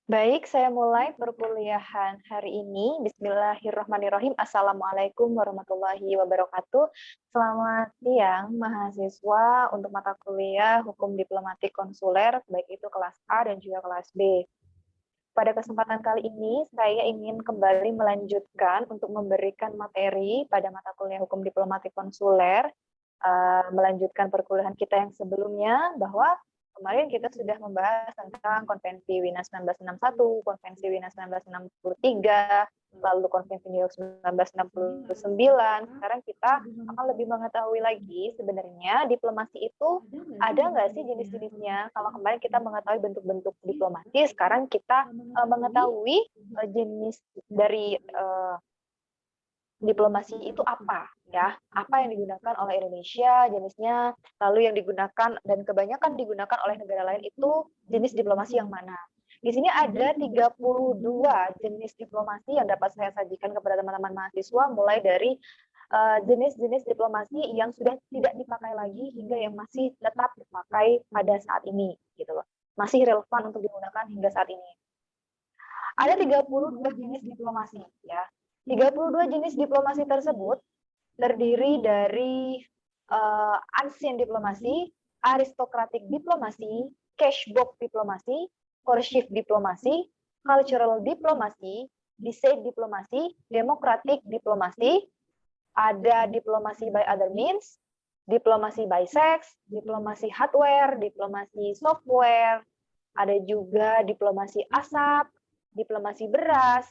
Baik, saya mulai perkuliahan hari ini. Bismillahirrahmanirrahim. Assalamualaikum warahmatullahi wabarakatuh. Selamat siang, mahasiswa untuk mata kuliah Hukum Diplomatik Konsuler, baik itu kelas A dan juga kelas B. Pada kesempatan kali ini, saya ingin kembali melanjutkan untuk memberikan materi pada mata kuliah Hukum Diplomatik Konsuler, melanjutkan perkuliahan kita yang sebelumnya, bahwa kemarin kita sudah membahas tentang Konvensi Wina 1961, Konvensi Wina 1963, lalu Konvensi New York 1969. Sekarang kita akan lebih mengetahui lagi sebenarnya diplomasi itu ada nggak sih jenis-jenisnya. Kalau kemarin kita mengetahui bentuk-bentuk diplomasi, sekarang kita mengetahui jenis dari diplomasi itu apa ya, apa yang digunakan oleh Indonesia jenisnya, lalu yang digunakan dan kebanyakan digunakan oleh negara lain itu jenis diplomasi yang mana. Di sini ada 32 jenis diplomasi yang dapat saya sajikan kepada teman-teman mahasiswa, mulai dari jenis-jenis diplomasi yang sudah tidak dipakai lagi hingga yang masih tetap dipakai pada saat ini gitu loh. Masih relevan untuk digunakan hingga saat ini. Ada 32 jenis diplomasi ya. 32 jenis diplomasi tersebut terdiri dari ancient diplomasi, aristokratik diplomasi, cashbox diplomasi, courtship diplomasi, cultural diplomasi, deceit diplomasi, democratic diplomasi, ada diplomasi by other means, diplomasi by sex, diplomasi hardware, diplomasi software, ada juga diplomasi asap, diplomasi beras,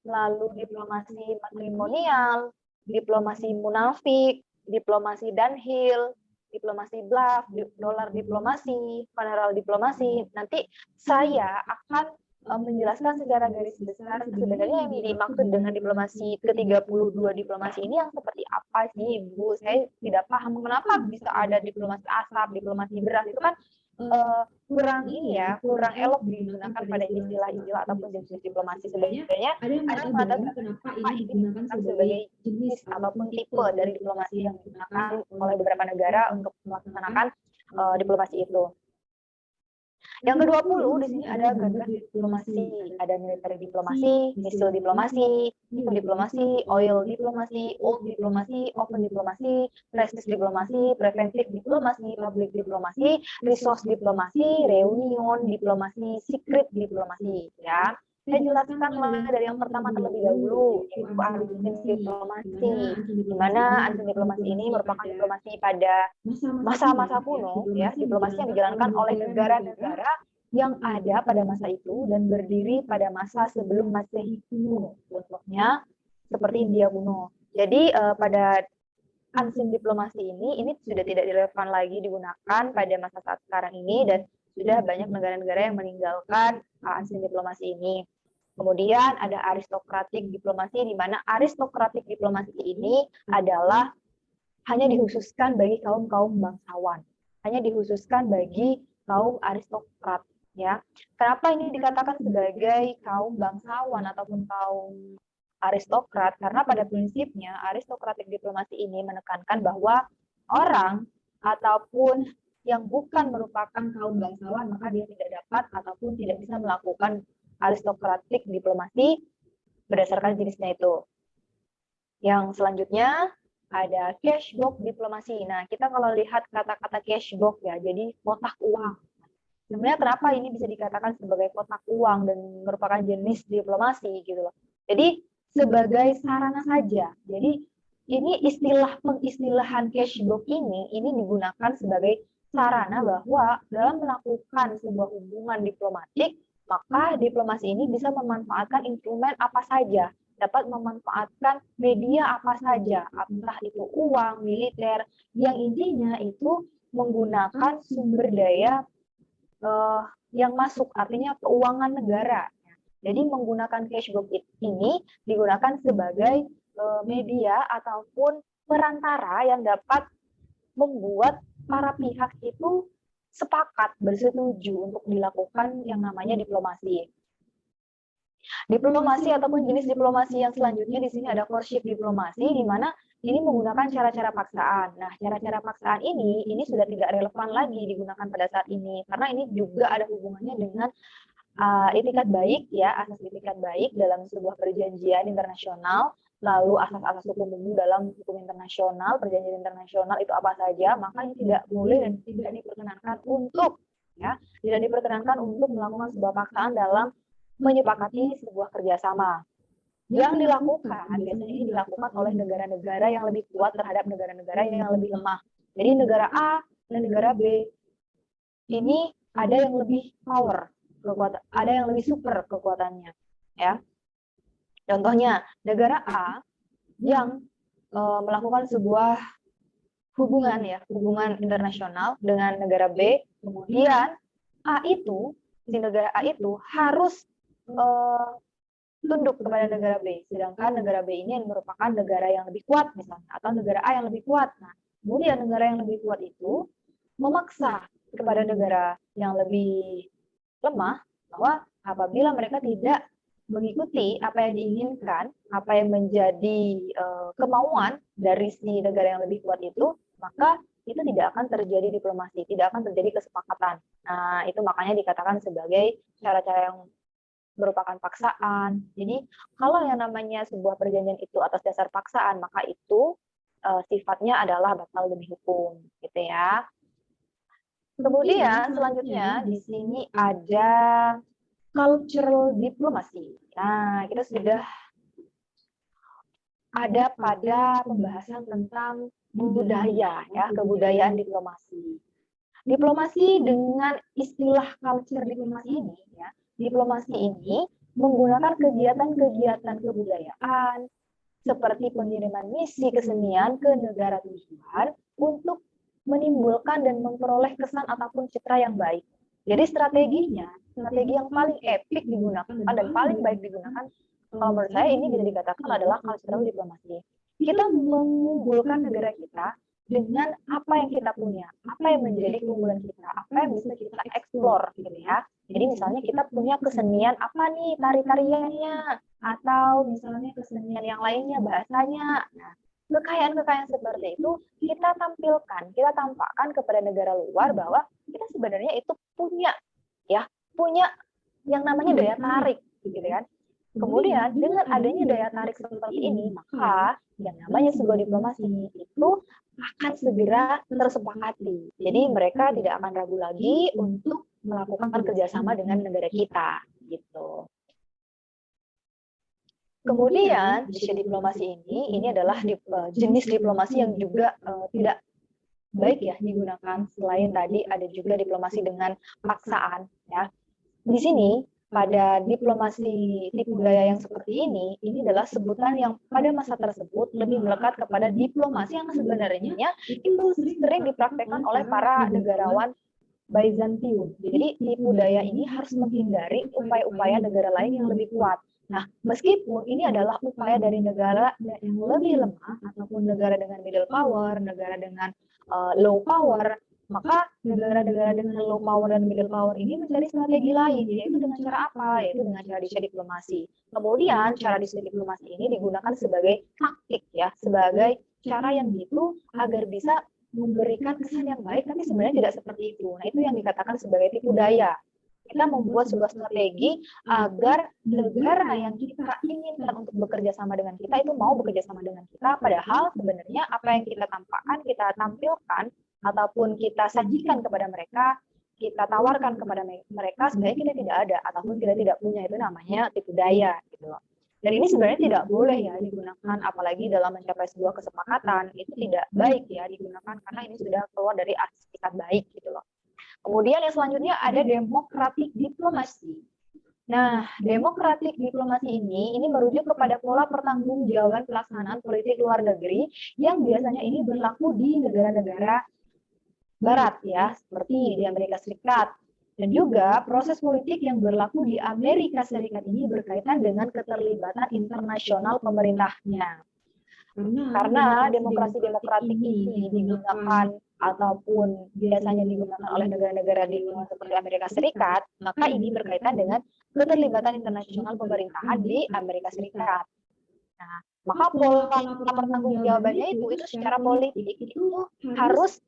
lalu diplomasi matrimonial, diplomasi munafik, diplomasi downhill, diplomasi bluff, dolar diplomasi, funeral diplomasi. Nanti saya akan menjelaskan secara garis besar sebenarnya yang dimaksud dengan diplomasi ke-32 diplomasi ini yang seperti apa sih, Ibu? Saya tidak paham kenapa bisa ada diplomasi asap, diplomasi beras, itu kan kurang ini ya, kurang elok digunakan pada istilah-istilah ataupun jenis diplomasi. Sebenarnya ada yang mengatakan kenapa ini digunakan sebagai jenis ataupun tipe dari diplomasi yang digunakan oleh beberapa negara untuk melaksanakan diplomasi itu. Yang ke-20 di sini ada gagas diplomasi, ada military diplomasi, missile diplomasi, diplomasi, oil diplomasi, old diplomasi, open diplomasi, prestige diplomasi, preventive diplomasi, public diplomasi, resource diplomasi, reunion diplomasi, secret diplomasi ya. Saya jelaskan mulai dari yang pertama terlebih dahulu, yaitu unsur diplomasi, di mana unsur diplomasi ini merupakan diplomasi pada masa-masa kuno, ya, diplomasi yang dijalankan oleh negara-negara yang ada pada masa itu dan berdiri pada masa sebelum Masehi kuno. Contohnya seperti India kuno. Jadi pada unsur diplomasi ini sudah tidak relevan lagi digunakan pada masa saat sekarang ini dan sudah banyak negara-negara yang meninggalkan unsur diplomasi ini. Kemudian ada aristokratik diplomasi, di mana aristokratik diplomasi ini adalah hanya dikhususkan bagi kaum-kaum bangsawan, hanya dikhususkan bagi kaum aristokrat ya. Kenapa ini dikatakan sebagai kaum bangsawan ataupun kaum aristokrat? Karena pada prinsipnya aristokratik diplomasi ini menekankan bahwa orang ataupun yang bukan merupakan kaum bangsawan maka dia tidak dapat ataupun tidak bisa melakukan aristokratik diplomasi berdasarkan jenisnya itu. Yang selanjutnya ada cashbox diplomasi. Nah, kita kalau lihat kata-kata cashbox ya, jadi kotak uang. Sebenarnya kenapa ini bisa dikatakan sebagai kotak uang dan merupakan jenis diplomasi gitu loh. Jadi sebagai sarana saja. Jadi ini pengistilahan cashbox ini digunakan sebagai sarana bahwa dalam melakukan sebuah hubungan diplomatik, maka diplomasi ini bisa memanfaatkan instrumen apa saja, dapat memanfaatkan media apa saja, entah itu uang, militer, yang intinya itu menggunakan sumber daya yang masuk, artinya keuangan negara. Jadi menggunakan cashbox ini digunakan sebagai media ataupun perantara yang dapat membuat para pihak itu sepakat bersetuju untuk dilakukan yang namanya diplomasi. Diplomasi ataupun jenis diplomasi yang selanjutnya di sini ada courtship diplomasi, di mana ini menggunakan cara-cara paksaan. Nah, cara-cara paksaan ini sudah tidak relevan lagi digunakan pada saat ini karena ini juga ada hubungannya dengan itikat baik ya, asas itikat baik dalam sebuah perjanjian internasional, lalu asas-asas hukum umum dalam hukum internasional, perjanjian internasional itu apa saja, maka ini tidak boleh dan tidak diperkenankan untuk tidak diperkenankan untuk melakukan sebuah paksaan dalam menyepakati sebuah kerjasama. Yang dilakukan, biasanya ini dilakukan oleh negara-negara yang lebih kuat terhadap negara-negara yang lebih lemah. Jadi negara A dan negara B ini ada yang lebih power, ada yang lebih super kekuatannya. Ya, contohnya negara A yang melakukan sebuah hubungan internasional dengan negara B, kemudian si negara A itu harus tunduk kepada negara B, sedangkan negara B ini merupakan negara yang lebih kuat misalnya, atau negara A yang lebih kuat. Nah, kemudian negara yang lebih kuat itu memaksa kepada negara yang lebih lemah bahwa apabila mereka tidak mengikuti apa yang diinginkan, apa yang menjadi kemauan dari si negara yang lebih kuat itu, maka itu tidak akan terjadi diplomasi, tidak akan terjadi kesepakatan. Nah, itu makanya dikatakan sebagai cara-cara yang merupakan paksaan. Jadi kalau yang namanya sebuah perjanjian itu atas dasar paksaan, maka itu sifatnya adalah batal demi hukum, gitu ya. Kemudian selanjutnya di sini ada cultural diplomasi. Nah, kita sudah ada pada pembahasan tentang budaya ya, kebudayaan diplomasi. Diplomasi dengan istilah culture diplomasi ini ya, diplomasi ini menggunakan kegiatan-kegiatan kebudayaan seperti pengiriman misi kesenian ke negara tujuan untuk menimbulkan dan memperoleh kesan ataupun citra yang baik. Jadi strategi yang paling epik digunakan dan paling baik digunakan, kalau menurut saya ini bisa dikatakan adalah cultural diplomasi. Kita mengunggulkan negara kita dengan apa yang kita punya, apa yang menjadi keunggulan kita, apa yang bisa kita eksplor gitu ya. Jadi misalnya kita punya kesenian apa nih, tari-tariannya, atau misalnya kesenian yang lainnya, bahasanya. Nah, kekayaan-kekayaan seperti itu kita tampilkan, kita tampakkan kepada negara luar bahwa kita sebenarnya itu punya yang namanya daya tarik gitu kan. Kemudian dengan adanya daya tarik seperti ini, maka yang namanya sebuah diplomasi itu akan segera tersepakati. Jadi mereka tidak akan ragu lagi untuk melakukan kerjasama dengan negara kita, gitu. Kemudian jenis diplomasi ini adalah jenis diplomasi yang juga tidak baik ya digunakan. Selain tadi ada juga diplomasi dengan paksaan ya. Di sini pada diplomasi tipu daya yang seperti ini adalah sebutan yang pada masa tersebut lebih melekat kepada diplomasi yang sebenarnya itu sering dipraktekkan oleh para negarawan Byzantium. Jadi tipu daya ini harus menghindari upaya-upaya negara lain yang lebih kuat. Nah, meskipun ini adalah upaya dari negara yang lebih lemah ataupun negara dengan middle power, negara dengan low power, maka negara-negara dengan low power dan middle power ini mencari strategi lain, yaitu dengan cara apa? Yaitu dengan cara diplomasi. Kemudian cara diplomasi ini digunakan sebagai taktik ya, sebagai cara yang gitu agar bisa memberikan kesan yang baik, tapi sebenarnya tidak seperti itu. Nah, itu yang dikatakan sebagai tipu daya. Kita membuat sebuah strategi agar negara yang kita inginkan untuk bekerja sama dengan kita itu mau bekerja sama dengan kita, padahal sebenarnya apa yang kita tampakkan, kita tampilkan, ataupun kita sajikan kepada mereka, kita tawarkan kepada mereka, sebenarnya kita tidak ada, ataupun kita tidak punya, itu namanya tipu daya. Gitu loh. Dan ini sebenarnya tidak boleh ya digunakan, apalagi dalam mencapai sebuah kesepakatan, itu tidak baik ya digunakan, karena ini sudah keluar dari asas etikat baik gitu loh. Kemudian yang selanjutnya ada demokratik diplomasi. Nah, demokratik diplomasi ini merujuk kepada pola pertanggungjawaban pelaksanaan politik luar negeri yang biasanya ini berlaku di negara-negara barat ya, seperti di Amerika Serikat. Dan juga proses politik yang berlaku di Amerika Serikat ini berkaitan dengan keterlibatan internasional pemerintahnya. Karena demokrasi demokratik ini digunakan ataupun biasanya digunakan oleh negara-negara di luar seperti Amerika Serikat, maka ini berkaitan dengan keterlibatan internasional pemerintahan di Amerika Serikat. Nah, maka pola pertanggungjawabannya itu secara politik itu harus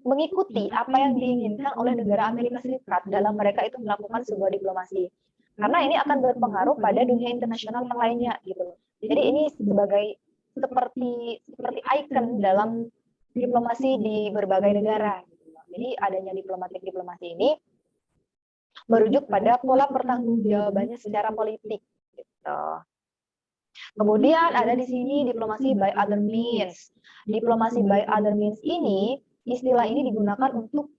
mengikuti apa yang diinginkan oleh negara Amerika Serikat dalam mereka itu melakukan sebuah diplomasi. Karena ini akan berpengaruh pada dunia internasional yang lainnya gitu. Jadi ini sebagai seperti ikon dalam diplomasi di berbagai negara. Gitu. Jadi adanya diplomasi ini merujuk pada pola pertanggungjawabannya secara politik. Gitu. Kemudian ada di sini diplomasi by other means. Diplomasi by other means ini, istilah ini digunakan untuk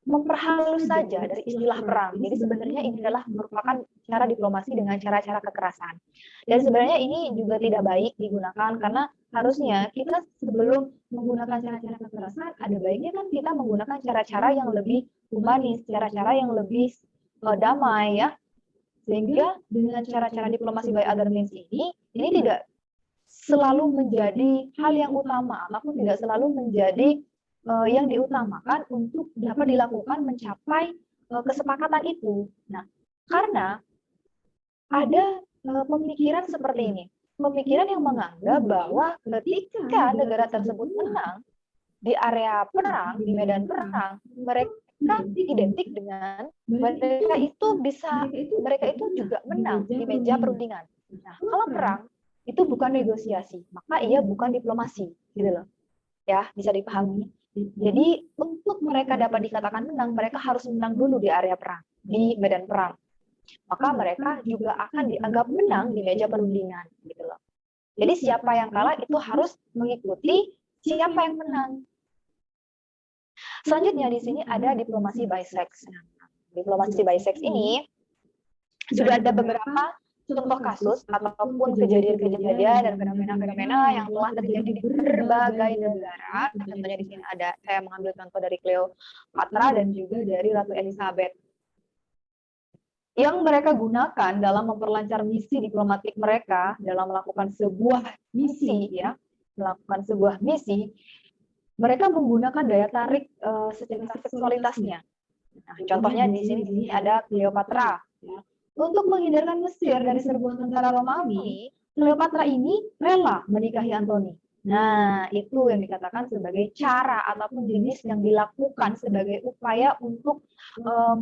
memperhalus saja dari istilah perang. Jadi sebenarnya ini adalah merupakan cara diplomasi dengan cara-cara kekerasan. Dan sebenarnya ini juga tidak baik digunakan karena harusnya kita sebelum menggunakan cara-cara kekerasan, ada baiknya kan kita menggunakan cara-cara yang lebih humanis, cara-cara yang lebih damai ya. Sehingga dengan cara-cara diplomasi by other means ini tidak selalu menjadi hal yang utama ataupun tidak selalu menjadi yang diutamakan untuk dapat dilakukan mencapai kesepakatan itu. Nah, karena ada pemikiran seperti ini, pemikiran yang menganggap bahwa ketika negara tersebut menang di area perang, di medan perang, mereka identik dengan mereka itu juga menang di meja perundingan. Nah, kalau perang itu bukan negosiasi, maka ia bukan diplomasi, gitu loh. Ya, bisa dipahami. Jadi untuk mereka dapat dikatakan menang, mereka harus menang dulu di area perang, di medan perang. Maka mereka juga akan dianggap menang di meja perundingan, gitu loh. Jadi siapa yang kalah itu harus mengikuti siapa yang menang. Selanjutnya di sini ada diplomasi by sex. Diplomasi by sex ini sudah ada beberapa contoh kasus ataupun kejadian-kejadian dan fenomena-fenomena yang telah terjadi di berbagai negara. Contohnya di sini ada, saya mengambil contoh dari Cleopatra dan juga dari Ratu Elizabeth. Yang mereka gunakan dalam memperlancar misi diplomatik mereka dalam melakukan sebuah misi, ya, mereka menggunakan daya tarik secara seksualitasnya. Nah, contohnya di sini ada Cleopatra. Ya. Untuk menghindarkan Mesir dari serbuan tentara Romawi, Cleopatra ini rela menikahi Antoni. Nah, itu yang dikatakan sebagai cara ataupun jenis yang dilakukan sebagai upaya untuk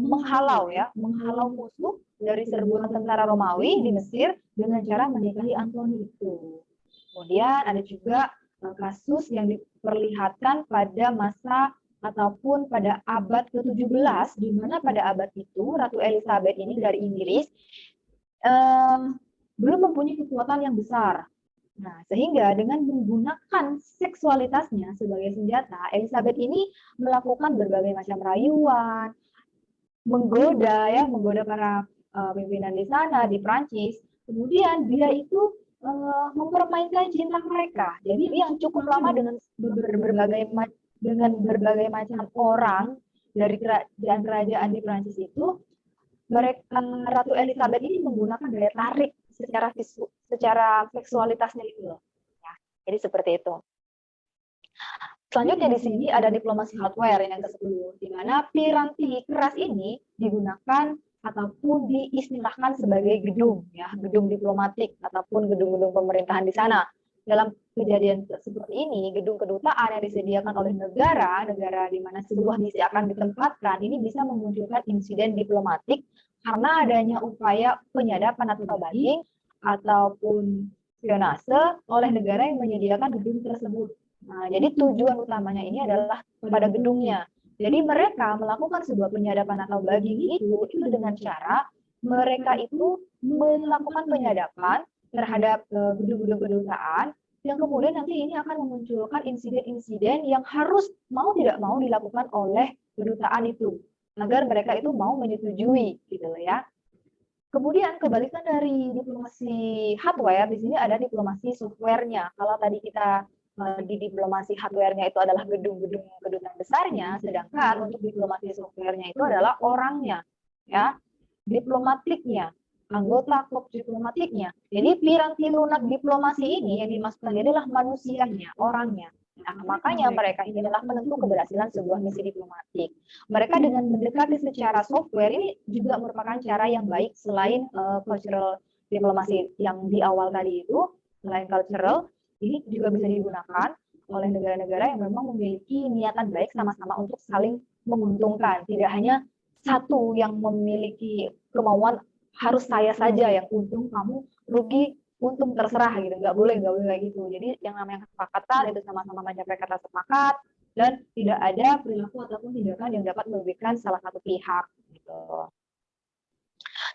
menghalau musuh dari serbuan tentara Romawi di Mesir dengan cara menikahi Antoni itu. Kemudian ada juga kasus yang diperlihatkan pada masa ataupun pada abad ke-17, di mana pada abad itu Ratu Elizabeth ini dari Inggris belum mempunyai kekuatan yang besar. Nah, sehingga dengan menggunakan seksualitasnya sebagai senjata, Elizabeth ini melakukan berbagai macam rayuan, menggoda para pimpinan di sana, di Prancis. Kemudian dia itu mempermainkan cinta mereka. Jadi yang cukup lama dengan berbagai macam orang dari kerajaan di Prancis itu, Ratu Elizabeth ini menggunakan daya tarik secara seksualitasnya itu loh. Ya, jadi seperti itu. Selanjutnya di sini ada diplomasi hardware yang ke-10, di mana piranti keras ini digunakan ataupun diistilahkan sebagai gedung, ya, gedung diplomatik ataupun gedung-gedung pemerintahan di sana. Dalam kejadian seperti ini, gedung kedutaan yang disediakan oleh negara di mana sebuah misi akan ditempatkan, ini bisa memunculkan insiden diplomatik karena adanya upaya penyadapan atau banding ataupun spionase oleh negara yang menyediakan gedung tersebut. Nah, jadi tujuan utamanya ini adalah pada gedungnya. Jadi mereka melakukan sebuah penyadapan atau banding itu dengan cara mereka itu melakukan penyadapan terhadap gedung-gedung kedutaan, yang kemudian nanti ini akan memunculkan insiden-insiden yang harus mau tidak mau dilakukan oleh kedutaan itu agar mereka itu mau menyetujui, gitu loh ya. Kemudian kebalikan dari diplomasi hardware, di sini ada diplomasi software-nya. Kalau tadi kita di diplomasi hardware-nya itu adalah gedung-gedung kedutaan besarnya, sedangkan untuk diplomasi software-nya itu adalah orangnya, ya, diplomatiknya, anggota klub diplomatiknya. Jadi piranti lunak diplomasi ini yang dimaksudkan adalah manusianya, orangnya. Nah, makanya mereka ini adalah penentu keberhasilan sebuah misi diplomatik. Mereka dengan mendekati secara software ini juga merupakan cara yang baik selain cultural diplomasi yang di awal tadi itu, selain cultural, ini juga bisa digunakan oleh negara-negara yang memang memiliki niatan baik sama-sama untuk saling menguntungkan. Tidak hanya satu yang memiliki kemauan harus saya saja yang untung, kamu rugi, untung terserah gitu. Nggak boleh kayak gitu. Jadi yang namanya kesepakatan itu sama-sama mencapai kata sepakat dan tidak ada perilaku ataupun tindakan yang dapat merugikan salah satu pihak gitu.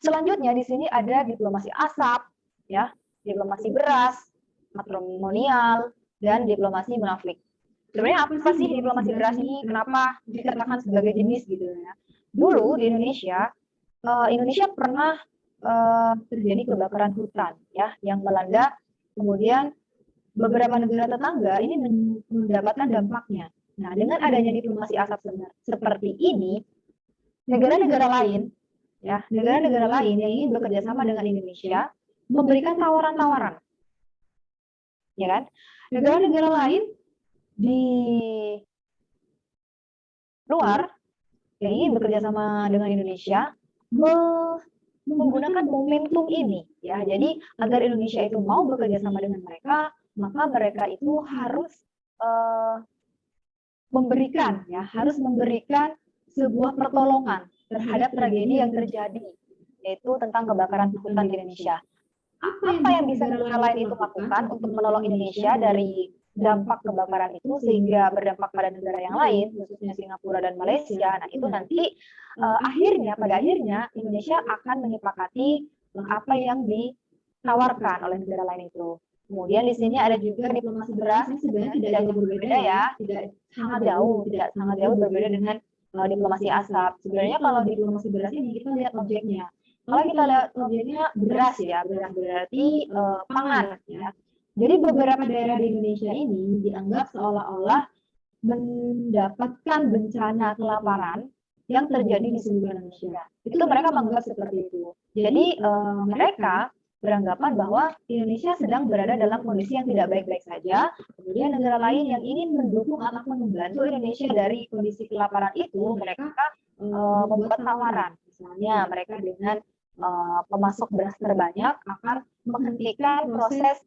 Selanjutnya di sini ada diplomasi asap, ya, diplomasi beras, matrimonial, dan diplomasi munafik. Sebenarnya apa sih diplomasi beras ini? Kenapa dikatakan sebagai jenis gitu ya? Dulu di Indonesia, Indonesia pernah terjadi kebakaran hutan ya yang melanda, kemudian beberapa negara tetangga ini mendapatkan dampaknya. Nah, dengan adanya diplomasi asap seperti ini, negara-negara lain ya, negara-negara lain yang ingin bekerja sama dengan Indonesia memberikan tawaran-tawaran. Ya kan? Negara-negara lain di luar yang ingin bekerja sama dengan Indonesia menggunakan momentum ini ya. Jadi agar Indonesia itu mau bekerja sama dengan mereka, maka mereka itu harus harus memberikan sebuah pertolongan terhadap tragedi yang terjadi, yaitu tentang kebakaran hutan di Indonesia. Apa yang bisa negara lain itu lakukan untuk menolong Indonesia dari dampak kebakaran itu sehingga berdampak pada negara yang lain, khususnya Singapura dan Malaysia. Nah, itu nanti pada akhirnya Indonesia akan menyepakati apa yang ditawarkan oleh negara lain itu. Kemudian di sini ada juga diplomasi beras, ini sebenarnya tidak jauh berbeda ya, tidak sangat jauh berbeda dengan diplomasi asap. Sebenarnya kalau diplomasi beras ini kita lihat objeknya. Kalau kita lihat objeknya beras ya, beras berarti pangan ya. Jadi beberapa daerah di Indonesia ini dianggap seolah-olah mendapatkan bencana kelaparan yang terjadi di seluruh Indonesia. Itu mereka menganggap seperti itu. Jadi mereka beranggapan bahwa Indonesia sedang berada dalam kondisi yang tidak baik-baik saja. Kemudian negara lain yang ingin mendukung ataupun membantu Indonesia dari kondisi kelaparan itu, mereka membuat tawaran. Misalnya mereka dengan pemasok beras terbanyak akan menghentikan proses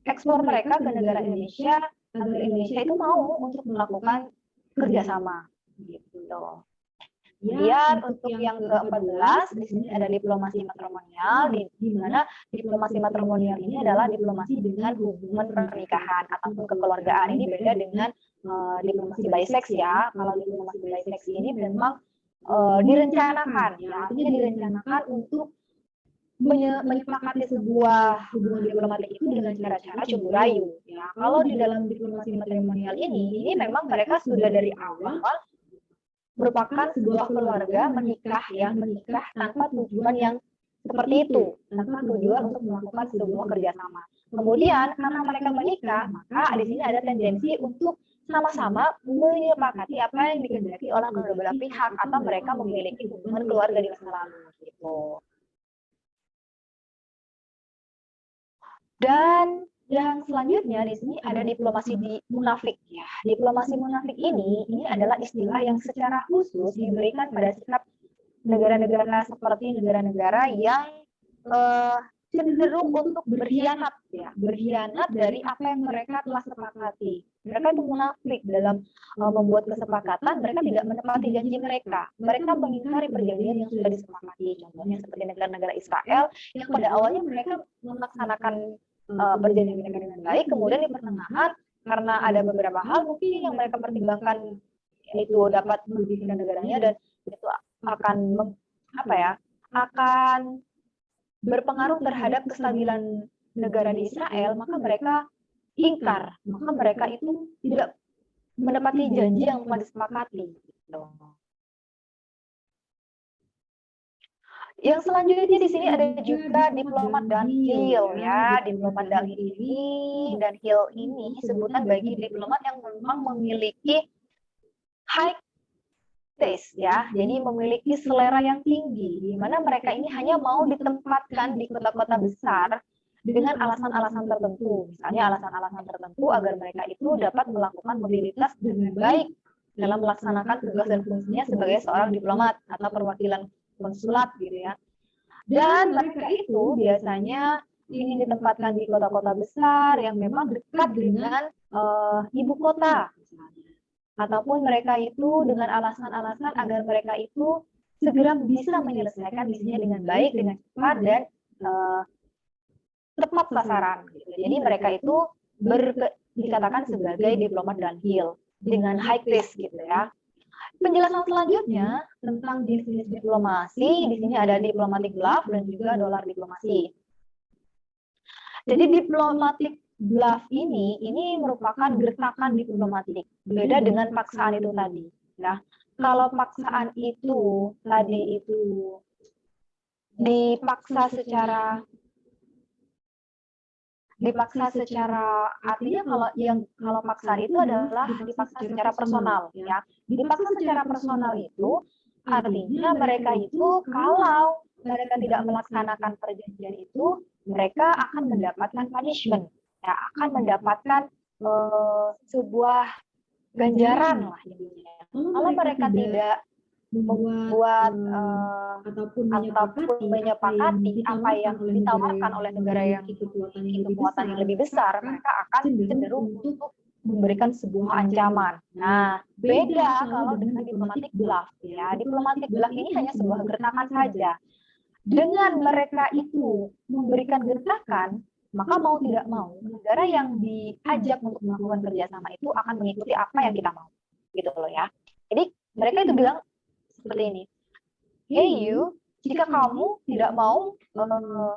ekspor mereka ke negara Indonesia agar Indonesia itu mau untuk melakukan kerjasama gitu. Kemudian untuk yang ke-14 di sini ada diplomasi matrimonial, di mana diplomasi matrimonial ini adalah diplomasi dengan hubungan pernikahan atau kekeluargaan. Ini beda dengan diplomasi bisex ya. Kalau diplomasi bisex ini memang direncanakan, ya, artinya direncanakan untuk menyepakati sebuah hubungan diplomatik itu dengan cara-cara cemburu rayu. Ya, kalau di dalam diplomasi matrimonial ini memang mereka sudah dari awal merupakan sebuah keluarga menikah tanpa tujuan yang seperti itu, tanpa tujuan untuk melakukan sebuah kerjasama. Kemudian karena mereka menikah, maka di sini ada tendensi untuk sama-sama menyepakati apa yang dikehendaki oleh kedua belah pihak atau mereka memiliki hubungan keluarga di masa lalu gitu. Dan yang selanjutnya di sini ada diplomasi munafik ya. Diplomasi munafik ini adalah istilah yang secara khusus diberikan pada sikap negara-negara seperti negara-negara yang cenderung untuk berkhianat ya, berkhianat dari apa yang mereka telah sepakati. Mereka itu munafik dalam membuat kesepakatan, mereka tidak menepati janji mereka. Mereka mengingkari perjanjian yang sudah disepakati. Contohnya seperti negara-negara Israel yang pada awalnya mereka melaksanakan perjanjian mereka dengan baik, kemudian di pertengahan karena ada beberapa hal mungkin yang mereka pertimbangkan itu dapat merugikan negaranya dan itu akan akan berpengaruh terhadap kestabilan negara di Israel, maka mereka ingkar, maka mereka itu tidak menepati janji yang telah disepakati. Yang selanjutnya di sini ada juga diplomat downhill ya. Diplomat downhill ini sebutan bagi diplomat yang memang memiliki high taste ya. Jadi memiliki selera yang tinggi di mana mereka ini hanya mau ditempatkan di kota-kota besar dengan alasan-alasan tertentu. Misalnya alasan-alasan tertentu agar mereka itu dapat melakukan mobilitas dengan baik dalam melaksanakan tugas dan fungsinya sebagai seorang diplomat atau perwakilan konsulat gitu ya. Dan mereka itu biasanya ingin ditempatkan di kota-kota besar yang memang dekat dengan ibu kota, ataupun mereka itu dengan alasan-alasan agar mereka itu segera bisa menyelesaikan misinya dengan baik, dengan cepat, dan tepat sasaran. Gitu. Jadi mereka itu dikatakan sebagai diplomat downhill dengan high risk gitu ya. Penjelasan selanjutnya tentang jenis diplomasi, di sini ada diplomatic bluff dan juga dolar diplomasi. Jadi diplomatic bluff ini merupakan gertakan diplomatik, beda dengan paksaan itu tadi. Nah, kalau paksaan itu tadi itu dipaksa secara artinya kalau paksaan itu adalah dipaksa secara personal ya. Dipaksa secara personal itu artinya mereka itu kalau mereka tidak melaksanakan perjanjian itu, mereka akan mendapatkan punishment ya, akan mendapatkan sebuah ganjaran lah intinya. Kalau mereka tidak membuat ataupun menyepakati apa yang ditawarkan oleh negara yang memiliki kekuatan yang lebih besar, mereka akan cenderung untuk memberikan sebuah ancaman. Nah, beda kalau dengan diplomatic bluff ya. Diplomatic bluff ini hanya sebuah gertakan saja. Dengan mereka itu memberikan gertakan, maka mau tidak mau negara yang diajak untuk melakukan kerjasama itu akan mengikuti apa yang kita mau, gitu loh ya. Jadi mereka itu bilang seperti ini, hey you, jika kamu tidak mau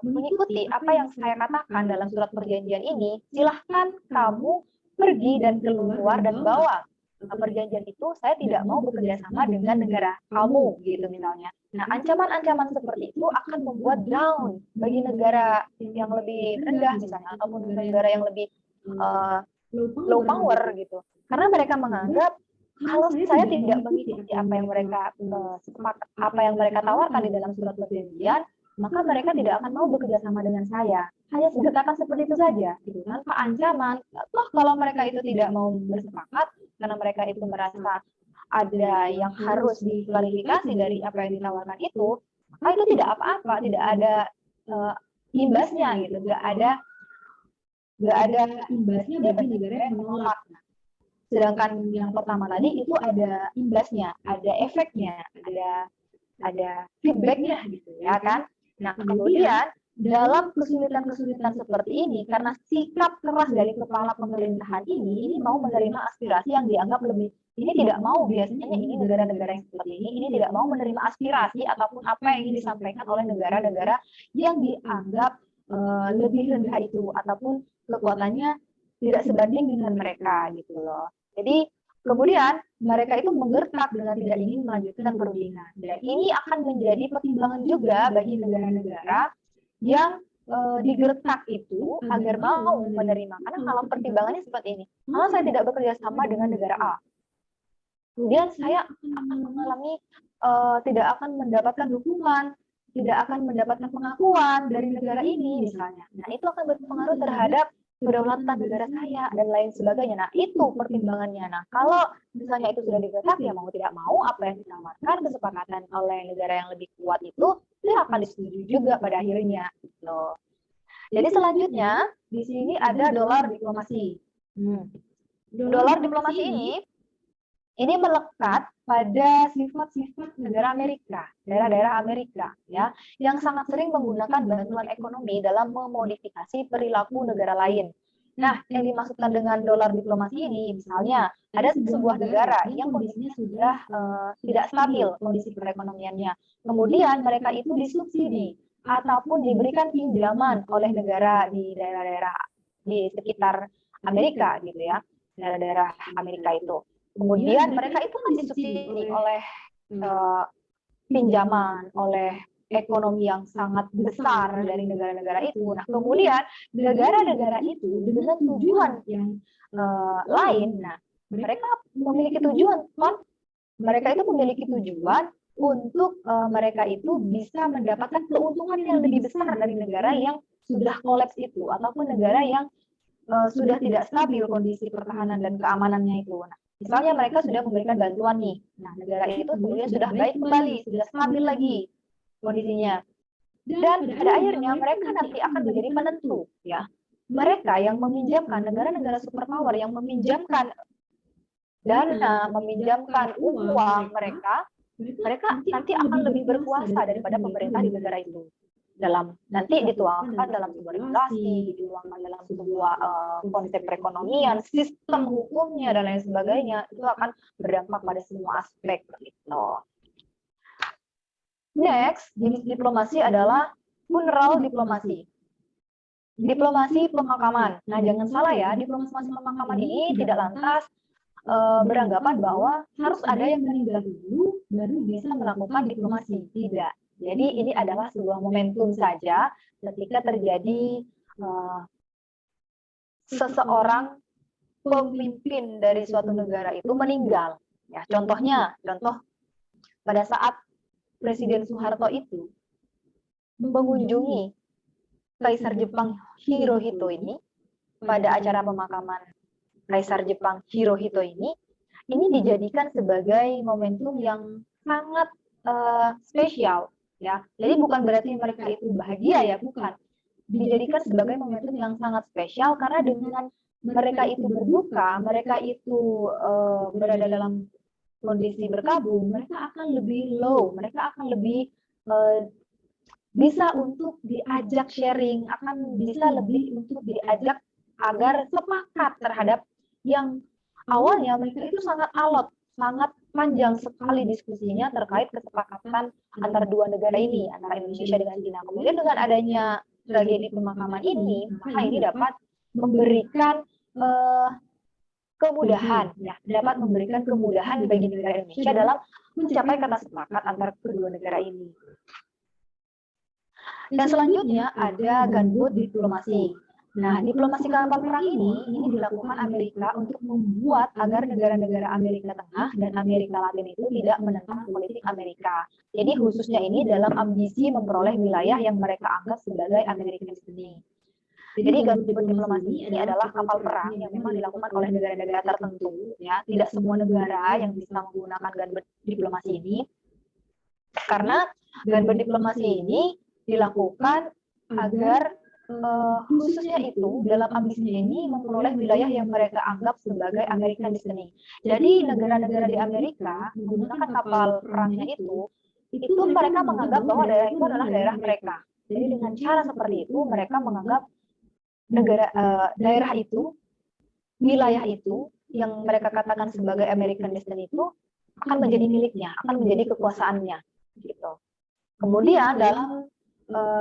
mengikuti apa yang saya katakan dalam surat perjanjian ini, silahkan kamu pergi dan keluar dan bawa perjanjian itu. Saya tidak mau bekerja sama dengan negara kamu, gitu misalnya. Nah, ancaman-ancaman seperti itu akan membuat down bagi negara yang lebih rendah misalnya, ataupun negara yang lebih low power gitu. Karena mereka menganggap kalau saya tidak mengikuti apa yang mereka tawarkan di dalam surat perjanjian, maka mereka tidak akan mau bekerja sama dengan saya. Hanya segerakan seperti itu saja, gitu, tanpa ancaman. Toh kalau mereka itu tidak mau bersepakat, karena mereka itu merasa ada yang harus diklarifikasi dari apa yang ditawarkan itu, maka itu tidak apa-apa, tidak ada imbasnya, gitu, nggak ada imbasnya bagi negara yang menolak. Sedangkan yang pertama tadi itu ada imbasnya, ada efeknya, ada feedbacknya gitu ya kan. Nah, kemudian dalam kesulitan-kesulitan seperti ini, karena sikap keras dari kepala pemerintahan ini mau menerima aspirasi yang dianggap lebih, ini tidak mau, biasanya ini negara-negara yang seperti ini tidak mau menerima aspirasi ataupun apa yang ingin disampaikan oleh negara-negara yang dianggap lebih rendah itu, ataupun kekuatannya tidak sebanding dengan mereka gitu loh. Jadi kemudian mereka itu menggertak dengan tidak ingin melanjutkan perundingan. Dan ini akan menjadi pertimbangan juga bagi negara-negara yang digertak itu agar mau menerima. Karena kalau pertimbangannya seperti ini, kalau saya tidak bekerja sama dengan negara A, kemudian saya akan mengalami tidak akan mendapatkan dukungan, tidak akan mendapatkan pengakuan dari negara ini misalnya. Nah, itu akan berpengaruh terhadap kedaulatan negara saya dan lain sebagainya. Nah, itu pertimbangannya. Nah, kalau misalnya itu sudah digertak, ya mau tidak mau apa yang ditawarkan kesepakatan oleh negara yang lebih kuat itu akan disetujui juga pada akhirnya. Gitu. Jadi selanjutnya di sini ada dolar diplomasi. Dolar diplomasi ini melekat pada sifat-sifat negara Amerika, daerah-daerah Amerika, ya, yang sangat sering menggunakan bantuan ekonomi dalam memodifikasi perilaku negara lain. Nah, yang dimaksudkan dengan dolar diplomasi ini, misalnya ada sebuah negara yang kondisinya sudah tidak stabil kondisi perekonomiannya, kemudian mereka itu disubsidi ataupun diberikan pinjaman oleh negara di daerah-daerah di sekitar Amerika, gitu ya, daerah-daerah Amerika itu. Kemudian mereka itu kan disubsidi oleh pinjaman, oleh ekonomi yang sangat besar dari negara-negara itu. Nah, kemudian negara-negara itu dengan tujuan yang lain, nah mereka memiliki tujuan, kan? Mereka itu memiliki tujuan untuk mereka itu bisa mendapatkan keuntungan yang lebih besar dari negara yang sudah kolaps itu, ataupun negara yang sudah tidak stabil kondisi pertahanan dan keamanannya itu. Nah, misalnya mereka sudah memberikan bantuan nih, nah negara itu kemudian sudah baik kembali, sudah stabil lagi kondisinya. Dan pada akhirnya mereka nanti akan menjadi penentu, ya. Mereka yang meminjamkan, negara-negara superpower yang meminjamkan dana, meminjamkan uang mereka nanti akan lebih berkuasa daripada pemerintah di negara itu. Nanti dituangkan dalam sebuah regulasi, dituangkan dalam sebuah konsep perekonomian, sistem hukumnya dan lain sebagainya, itu akan berdampak pada semua aspek gitu. Next, jenis diplomasi adalah funeral diplomasi. Diplomasi pemakaman. Nah, jangan salah ya, diplomasi pemakaman ini tidak lantas beranggapan bahwa harus ada yang meninggal dulu baru bisa melakukan diplomasi. Tidak. Jadi ini adalah sebuah momentum saja ketika terjadi seseorang pemimpin dari suatu negara itu meninggal. Ya, contoh pada saat Presiden Soeharto itu mengunjungi Kaisar Jepang Hirohito ini pada acara pemakaman Kaisar Jepang Hirohito ini dijadikan sebagai momentum yang sangat spesial, ya. Jadi bukan berarti mereka itu bahagia ya, bukan. Dijadikan sebagai momentum yang sangat spesial karena dengan mereka itu berduka, mereka itu berada dalam kondisi berkabung, mereka akan lebih low, mereka akan lebih bisa untuk diajak sharing, akan bisa lebih untuk diajak agar sepakat terhadap yang awalnya mereka itu sangat alot, sangat panjang sekali diskusinya terkait kesepakatan antara dua negara ini, antara Indonesia dengan China. Kemudian dengan adanya tragedi pemakaman ini, maka ini dapat memberikan kemudahan, ya, dapat memberikan kemudahan bagi negara Indonesia dalam mencapai kata sepakat antara kedua negara ini. Dan selanjutnya ada gunboat diplomasi. Nah, diplomasi kapal perang ini dilakukan Amerika untuk membuat agar negara-negara Amerika Tengah dan Amerika Latin itu tidak menentang politik Amerika. Jadi khususnya ini dalam ambisi memperoleh wilayah yang mereka anggap sebagai American destiny. Jadi gunboat diplomasi ini adalah kapal perang yang memang dilakukan oleh negara-negara tertentu, ya. Tidak semua negara yang bisa menggunakan gunboat diplomasi ini, karena gunboat diplomasi ini dilakukan agar khususnya itu dalam ambisinya ini memperoleh wilayah yang mereka anggap sebagai American destiny. Jadi negara-negara di Amerika menggunakan kapal perangnya itu mereka menganggap bahwa daerah itu adalah daerah mereka. Jadi dengan cara seperti itu mereka menganggap daerah itu, wilayah itu yang mereka katakan sebagai American destiny itu akan menjadi miliknya, akan menjadi kekuasaannya, gitu. Kemudian dalam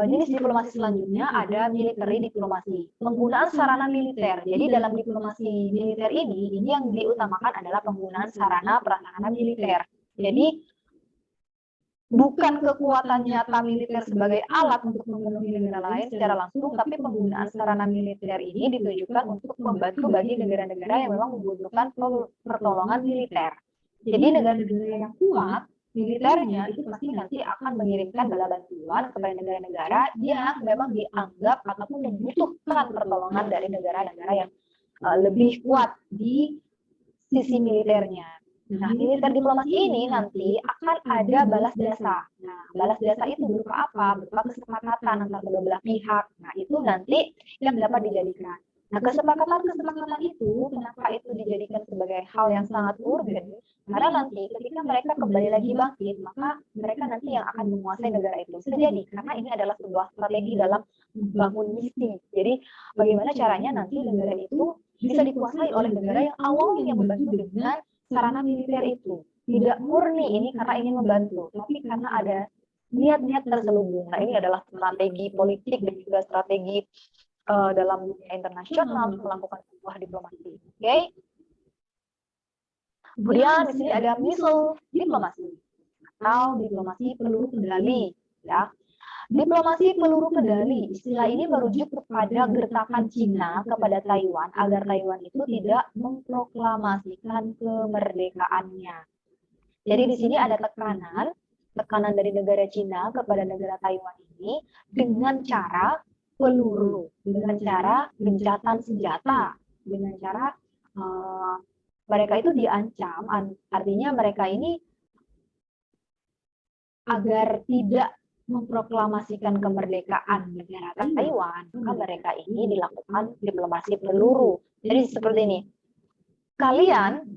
jenis diplomasi selanjutnya ada military diplomasi, penggunaan sarana militer. Jadi dalam diplomasi militer ini yang diutamakan adalah penggunaan sarana prasarana militer. Jadi bukan kekuatan nyata militer sebagai alat untuk memenuhi negara lain secara langsung, tapi penggunaan sarana militer ini ditujukan untuk membantu bagi negara-negara yang memang membutuhkan pertolongan militer. Jadi negara-negara yang kuat militernya itu pasti nanti akan mengirimkan bala bantuan kepada negara-negara yang memang dianggap ataupun membutuhkan pertolongan dari negara-negara yang lebih kuat di sisi militernya. Nah, militer diplomasi ini nanti akan ada balas jasa. Nah, balas jasa itu berupa apa? Berupa kesepakatan antara kedua belah pihak. Nah, itu nanti yang dapat dijadikan. Nah, kesepakatan itu, kenapa itu dijadikan sebagai hal yang sangat urgen? Karena nanti ketika mereka kembali lagi bangkit, maka mereka nanti yang akan menguasai negara itu. Bisa jadi, karena ini adalah sebuah strategi dalam membangun misi. Jadi, bagaimana caranya nanti negara itu bisa dikuasai oleh negara yang awalnya membantu dengan sarana militer itu. Tidak murni ini karena ingin membantu, tapi karena ada niat-niat terselubung. Nah, ini adalah strategi politik dan juga strategi dalam dunia internasional untuk melakukan sebuah diplomasi. Oke? Kemudian di sini ada missile diplomasi atau diplomasi peluru kendali, ya. Diplomasi peluru kendali, istilah ini merujuk kepada gertakan Cina kepada Taiwan agar Taiwan itu tidak memproklamasikan kemerdekaannya. Jadi di sini ada tekanan dari negara Cina kepada negara Taiwan ini dengan cara peluru, dengan cara gencatan senjata, dengan cara mereka itu diancam, artinya mereka ini agar tidak memproklamasikan kemerdekaan negara Taiwan, maka mereka ini dilakukan diplomasi peluru. Jadi seperti ini, kalian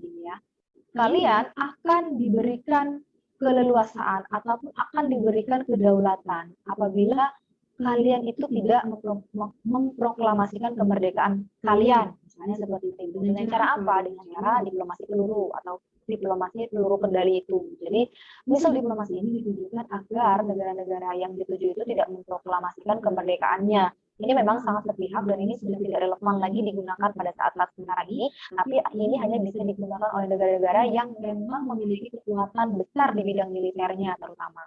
akan diberikan keleluasaan ataupun akan diberikan kedaulatan apabila kalian itu tidak memproklamasikan kemerdekaan kalian. Misalnya seperti itu. Dengan cara apa? Dengan cara diplomasi peluru atau diplomasi peluru kendali itu. Jadi, misal diplomasi ini ditujukan agar negara-negara yang dituju itu tidak memproklamasikan kemerdekaannya. Ini memang sangat sepihak dan ini sudah tidak relevan lagi digunakan pada saat-saat sekarang ini, tapi ini hanya bisa digunakan oleh negara-negara yang memang memiliki kekuatan besar di bidang militernya terutama.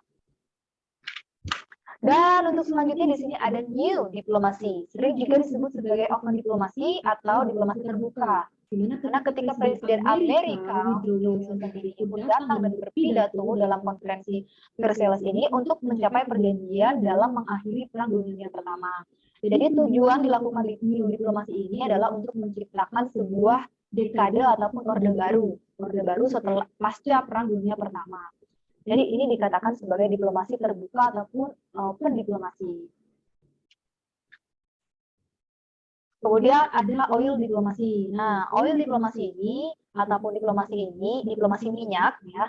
Dan untuk selanjutnya di sini ada new diplomasi, sering juga disebut sebagai open diplomasi atau diplomasi terbuka. Karena ketika Presiden Amerika pun datang dan berpidato dalam konferensi Versailles ini untuk mencapai perjanjian dalam mengakhiri Perang Dunia Pertama. Jadi tujuan dilakukan new diplomasi ini adalah untuk menciptakan sebuah dekade ataupun orde baru setelah pasca Perang Dunia Pertama. Jadi ini dikatakan sebagai diplomasi terbuka ataupun open diplomasi. Kemudian ada oil diplomasi. Nah, oil diplomasi ini ataupun diplomasi minyak ya.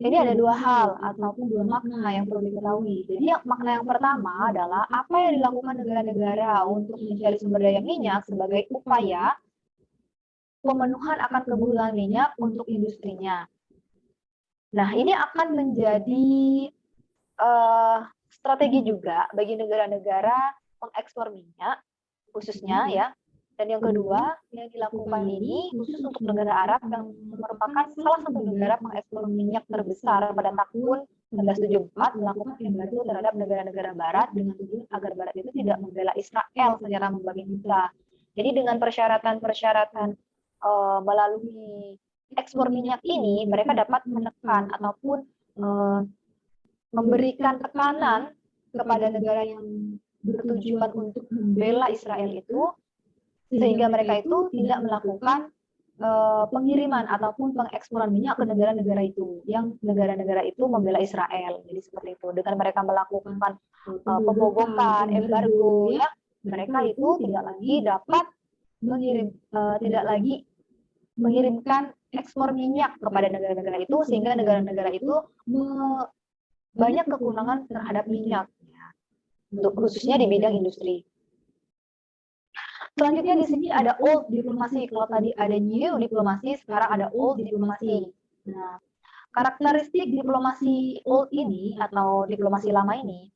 Jadi ada dua hal ataupun dua makna yang perlu diketahui. Jadi makna yang pertama adalah apa yang dilakukan negara-negara untuk mencari sumber daya minyak sebagai upaya pemenuhan akan kebutuhan minyak untuk industrinya. Nah, ini akan menjadi strategi juga bagi negara-negara mengekspor minyak, khususnya ya. Dan yang kedua, yang dilakukan ini khusus untuk negara Arab yang merupakan salah satu negara pengekspor minyak terbesar pada tahun 1974 melakukan embargo terhadap negara-negara Barat dengan tujuan agar Barat itu tidak membela Israel secara membagi mitra. Jadi dengan persyaratan-persyaratan melalui ekspor minyak ini, mereka dapat menekan ataupun memberikan tekanan kepada negara yang bertujuan untuk membela Israel itu, sehingga mereka itu tidak melakukan pengiriman ataupun pengeksporan minyak ke negara-negara itu, yang negara-negara itu membela Israel. Jadi seperti itu. Dengan mereka melakukan pemogokan, embargo, ya, mereka itu tidak lagi dapat mengirimkan ekspor minyak kepada negara-negara itu, sehingga negara-negara itu banyak kekurangan terhadap minyak, ya, untuk khususnya di bidang industri. Selanjutnya di sini ada old diplomasi. Kalau tadi ada new diplomasi, sekarang ada old diplomasi. Nah, karakteristik diplomasi old ini atau diplomasi lama ini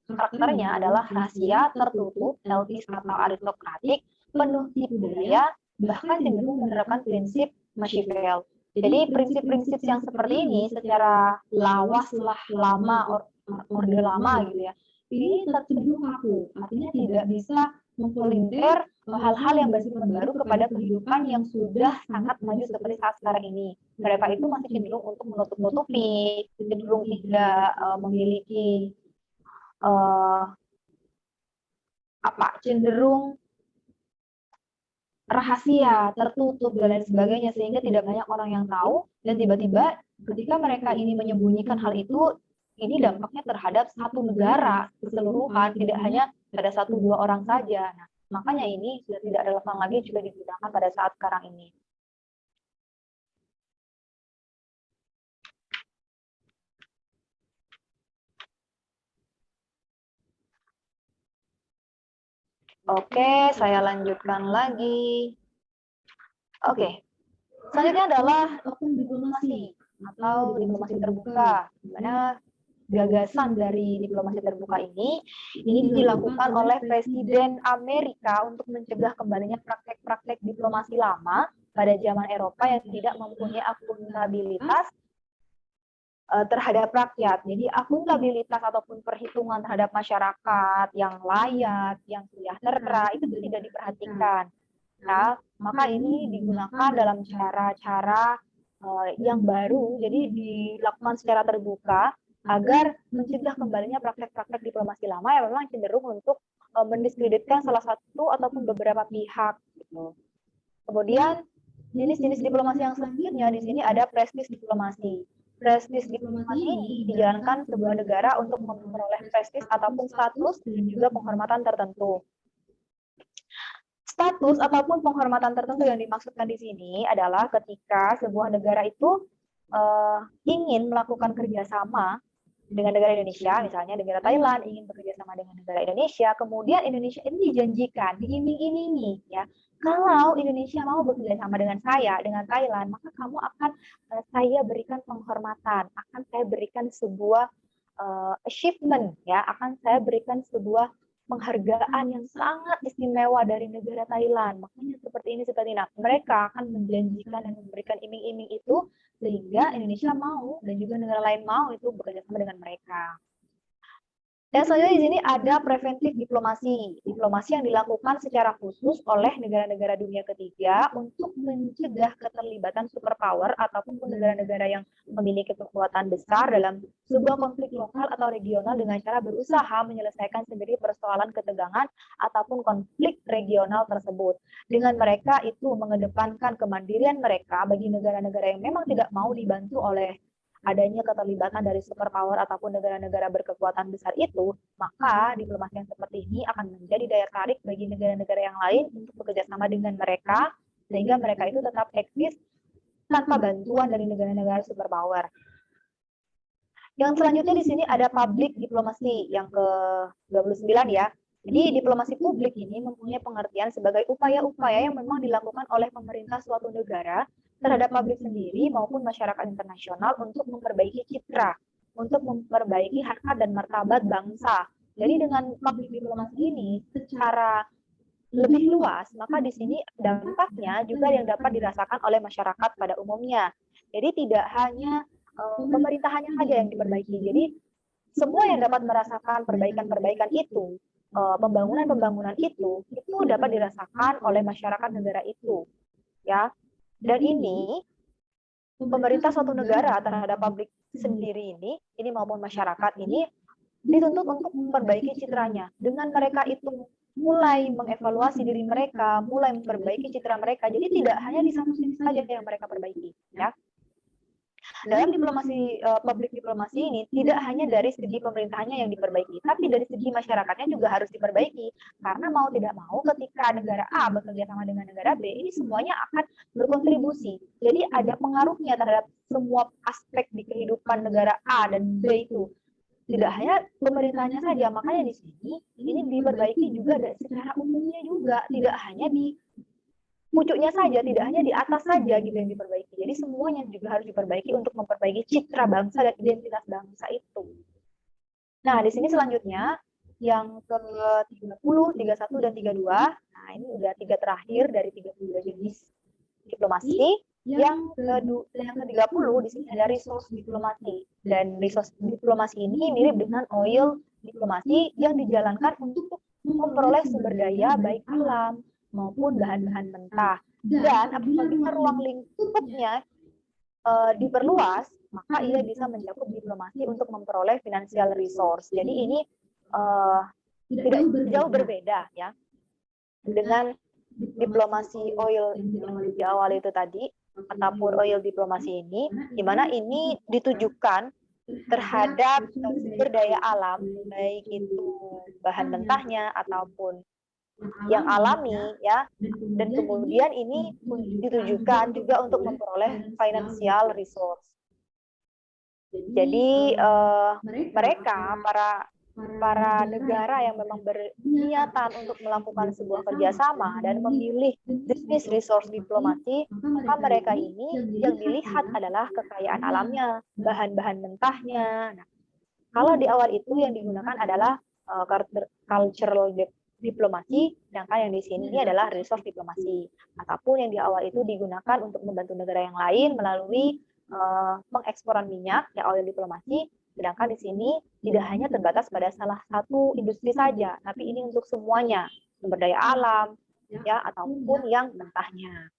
karakternya adalah rahasia, tertutup, elitis atau aristokratik, penuh tipu daya, bahkan cenderung menerapkan prinsip Machiavelli. Jadi prinsip-prinsip yang seperti ini secara lawas lah lama, orde lama gitu ya, ini cenderung kaku, artinya tidak bisa mempolintir hal-hal yang bersifat baru kepada kehidupan yang sudah sangat maju seperti saat sekarang ini. Mereka itu masih cenderung untuk menutup-nutupi, cenderung tidak memiliki cenderung rahasia, tertutup, dan lain sebagainya, sehingga tidak banyak orang yang tahu, dan tiba-tiba ketika mereka ini menyembunyikan hal itu, ini dampaknya terhadap satu negara keseluruhan, tidak hanya pada 1-2 orang saja. Nah, makanya ini sudah tidak relevan lagi juga digunakan pada saat sekarang ini. Oke, saya lanjutkan lagi. Oke, selanjutnya adalah open diplomasi atau diplomasi terbuka, di mana gagasan dari diplomasi terbuka ini dilakukan oleh Presiden Amerika untuk mencegah kembalinya praktek-praktek diplomasi lama pada zaman Eropa yang tidak mempunyai akuntabilitas terhadap rakyat. Jadi akuntabilitas ataupun perhitungan terhadap masyarakat yang layak, yang sejahtera itu tidak diperhatikan. Nah, maka ini digunakan dalam cara-cara yang baru, jadi dilakukan secara terbuka agar mencegah kembalinya praktek-praktek diplomasi lama yang memang cenderung untuk mendiskreditkan salah satu ataupun beberapa pihak. Gitu. Kemudian jenis-jenis diplomasi yang selanjutnya di sini ada prestis diplomasi. Prestis diplomasi ini dijalankan sebuah negara untuk memperoleh prestis ataupun status dan juga penghormatan tertentu. Status ataupun penghormatan tertentu yang dimaksudkan di sini adalah ketika sebuah negara itu ingin melakukan kerjasama dengan negara Indonesia, misalnya negara Thailand ingin bekerja sama dengan negara Indonesia, kemudian Indonesia ini dijanjikan, diiming-imingi, ya, kalau Indonesia mau bekerja sama dengan saya, dengan Thailand, maka kamu akan saya berikan penghormatan, akan saya berikan sebuah achievement, ya, akan saya berikan sebuah penghargaan yang sangat istimewa dari negara Thailand. Makanya seperti ini. Nah, mereka akan menjanjikan dan memberikan iming-iming itu sehingga Indonesia mau dan juga negara lain mau itu bekerja sama dengan mereka. Yang selanjutnya di sini ada preventif diplomasi. Diplomasi yang dilakukan secara khusus oleh negara-negara dunia ketiga untuk mencegah keterlibatan superpower ataupun negara-negara yang memiliki kekuatan besar dalam sebuah konflik lokal atau regional dengan cara berusaha menyelesaikan sendiri persoalan ketegangan ataupun konflik regional tersebut. Dengan mereka itu mengedepankan kemandirian mereka bagi negara-negara yang memang tidak mau dibantu oleh adanya keterlibatan dari superpower ataupun negara-negara berkekuatan besar itu, maka diplomasi yang seperti ini akan menjadi daya tarik bagi negara-negara yang lain untuk bekerja sama dengan mereka, sehingga mereka itu tetap eksis tanpa bantuan dari negara-negara superpower. Yang selanjutnya di sini ada public diplomasi yang ke-29 ya. Jadi diplomasi publik ini mempunyai pengertian sebagai upaya-upaya yang memang dilakukan oleh pemerintah suatu negara terhadap publik sendiri maupun masyarakat internasional untuk memperbaiki citra, untuk memperbaiki harkat dan martabat bangsa. Jadi dengan public diplomasi ini secara lebih luas, maka di sini dampaknya juga yang dapat dirasakan oleh masyarakat pada umumnya. Jadi tidak hanya pemerintahannya saja yang diperbaiki. Jadi semua yang dapat merasakan perbaikan-perbaikan itu, pembangunan-pembangunan itu dapat dirasakan oleh masyarakat negara itu, ya. Dan ini pemerintah suatu negara terhadap publik sendiri ini maupun masyarakat ini dituntut untuk memperbaiki citranya. Dengan mereka itu mulai mengevaluasi diri mereka, mulai memperbaiki citra mereka. Jadi tidak hanya di satu sisi saja yang mereka perbaiki, ya. Dalam diplomasi publik diplomasi ini tidak hanya dari segi pemerintahannya yang diperbaiki, tapi dari segi masyarakatnya juga harus diperbaiki. Karena mau tidak mau ketika negara A bekerja sama dengan negara B, ini semuanya akan berkontribusi. Jadi ada pengaruhnya terhadap semua aspek di kehidupan negara A dan B itu. Tidak hanya pemerintahnya saja, makanya di sini ini diperbaiki juga secara umumnya juga, tidak hanya di pucuknya saja, tidak hanya di atas saja gitu yang diperbaiki. Jadi semuanya juga harus diperbaiki untuk memperbaiki citra bangsa dan identitas bangsa itu. Nah, di sini selanjutnya yang ke-30, 31 dan 32. Nah, ini udah 3 terakhir dari 32 jenis diplomasi. Yang ke-30 di sini ada resource diplomasi. Dan resource diplomasi ini mirip dengan oil diplomasi yang dijalankan untuk memperoleh sumber daya baik alam maupun bahan-bahan mentah. Dan apabila ruang lingkupnya diperluas, maka ia bisa mencakup diplomasi untuk memperoleh financial resource. Jadi ini tidak jauh berbeda ya dengan diplomasi oil di awal itu tadi, ataupun oil diplomasi ini, di mana ini ditujukan terhadap sumber daya alam, baik itu bahan mentahnya ataupun yang alami ya, dan kemudian ini ditujukan juga untuk memperoleh financial resource. Jadi mereka para negara yang memang berniatan untuk melakukan sebuah kerjasama dan memilih bisnis resource diplomasi, maka mereka ini yang dilihat adalah kekayaan alamnya, bahan-bahan mentahnya. Nah, kalau di awal itu yang digunakan adalah cultural diplomasi, sedangkan yang di sini adalah resource diplomasi. Ataupun yang di awal itu digunakan untuk membantu negara yang lain melalui pengeksporan minyak, ya oil diplomasi, sedangkan di sini tidak hanya terbatas pada salah satu industri saja, tapi ini untuk semuanya, sumber daya alam, ya ataupun yang mentahnya.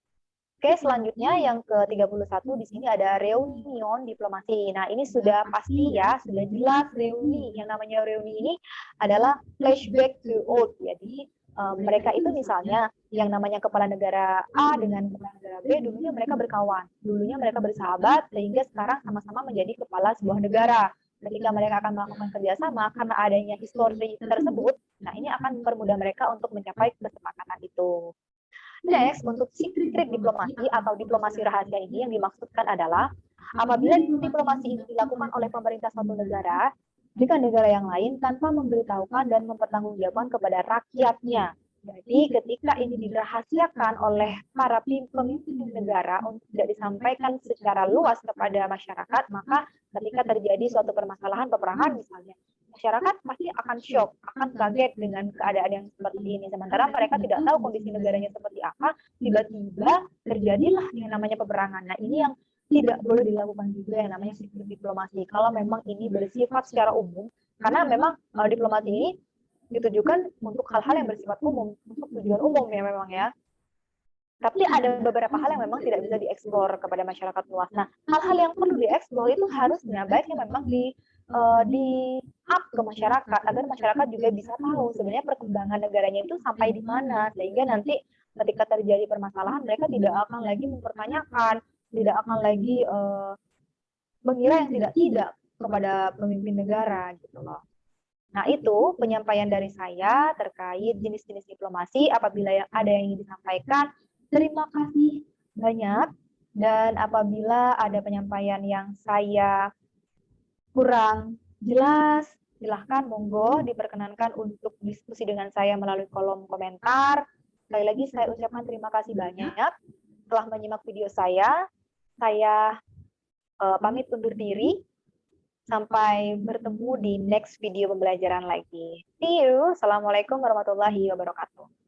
Oke, selanjutnya yang ke-31 di sini ada reunion diplomasi. Nah, ini sudah pasti ya, sudah jelas reuni. Yang namanya reuni ini adalah flashback to old. Jadi, mereka itu misalnya yang namanya kepala negara A dengan kepala negara B, dulunya mereka berkawan, dulunya mereka bersahabat, sehingga sekarang sama-sama menjadi kepala sebuah negara. Ketika mereka akan melakukan kerjasama, karena adanya histori tersebut, nah ini akan mempermudah mereka untuk mencapai kesepakatan itu. Next, untuk secret diplomasi atau diplomasi rahasia ini yang dimaksudkan adalah apabila diplomasi ini dilakukan oleh pemerintah suatu negara dengan negara yang lain tanpa memberitahukan dan mempertanggungjawabkan kepada rakyatnya. Jadi ketika ini dirahasiakan oleh para pemimpin negara untuk tidak disampaikan secara luas kepada masyarakat, maka ketika terjadi suatu permasalahan peperangan misalnya, masyarakat pasti akan shock, akan kaget dengan keadaan yang seperti ini. Sementara mereka tidak tahu kondisi negaranya seperti apa, tiba-tiba terjadilah yang namanya peperangan. Nah ini yang tidak boleh dilakukan juga yang namanya diplomasi. Kalau memang ini bersifat secara umum, karena memang diplomasi ini ditujukan untuk hal-hal yang bersifat umum, untuk tujuan umum ya memang ya. Tapi ada beberapa hal yang memang tidak bisa dieksplor kepada masyarakat luas. Nah, hal-hal yang perlu dieksplor itu harusnya baiknya memang di up ke masyarakat agar masyarakat juga bisa tahu sebenarnya perkembangan negaranya itu sampai di mana, sehingga nanti ketika terjadi permasalahan mereka tidak akan lagi mempertanyakan, tidak akan lagi mengira yang tidak kepada pemimpin negara gitu loh. Nah, itu penyampaian dari saya terkait jenis-jenis diplomasi. Apabila ada yang ingin disampaikan, terima kasih banyak. Dan apabila ada penyampaian yang saya kurang jelas, silahkan monggo diperkenankan untuk diskusi dengan saya melalui kolom komentar. Sekali lagi saya ucapkan terima kasih banyak telah menyimak video saya. Saya pamit undur diri. Sampai bertemu di next video pembelajaran lagi. See you. Assalamualaikum warahmatullahi wabarakatuh.